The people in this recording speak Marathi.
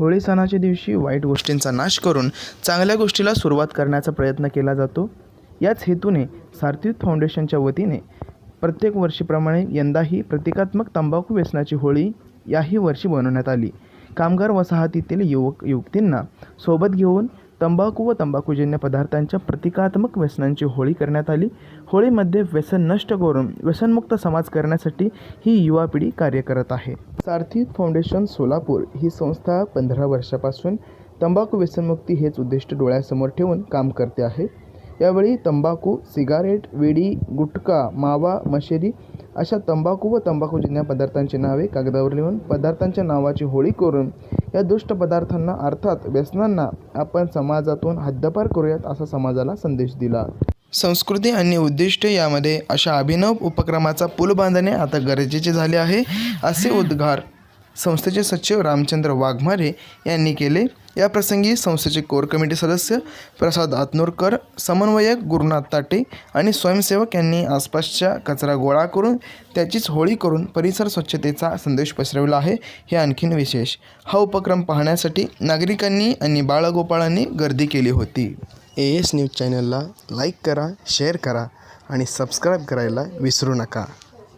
होळी सणाच्या दिवशी वाईट गोष्टींचा नाश करून चांगल्या गोष्टीला सुरुवात करण्याचा प्रयत्न केला जातो। याच हेतूने सार्थी फाउंडेशनच्या वतीने प्रत्येक वर्षीप्रमाणे यंदाही प्रतिकात्मक तंबाखू व्यसनाची होळी याही वर्षी बनवण्यात आली। कामगार वसाहतीतील युवक युवतींना सोबत घेऊन तंबाखू व तंबाखूजन्य पदार्थांच्या प्रतिकात्मक व्यसनांची होळी करण्यात आली। होळीमध्ये व्यसन नष्ट करून व्यसनमुक्त समाज करण्यासाठी ही युवा पिढी कार्य करत आहे। सार्थी फाउंडेशन सोलापूर ही संस्था 15 वर्षापासून तंबाखू व्यसनमुक्ती हेच उद्दिष्ट डोळ्यासमोर ठेवून काम करते आहे। यावेळी तंबाखू, सिगारेट, विडी, गुटखा, मावा, मशेरी अशा तंबाखू व तंबाखूजन्य पदार्थांची नावे कागदावर लिहून पदार्थांच्या नावाची होळी करून या दुष्ट पदार्थांना अर्थात व्यसनांना आपण समाजातून हद्दपार करूयात असा समाजाला संदेश दिला। संस्कृती आणि उद्दिष्टे यामध्ये अशा अभिनव उपक्रमाचा पूल बांधणे आता गरजेचे झाले आहे, असे उद्गार संस्थेचे सचिव रामचंद्र वाघमारे यांनी केले। या प्रसंगी संस्थेचे कोर कमिटी सदस्य प्रसाद आतनूरकर, समन्वयक गुरुनाथ ताटे आणि स्वयंसेवक यांनी आसपासच्या कचरा गोळा करून त्याचीच होळी करून परिसर स्वच्छतेचा संदेश पसरवला आहे। हे आणखीन विशेष, हा उपक्रम पाहण्यासाठी नागरिकांनी आणि बाळगोपाळांनी गर्दी केली होती। AS न्यूज चॅनलला लाईक करा, शेअर करा आणि सबस्क्राईब करायला विसरू नका।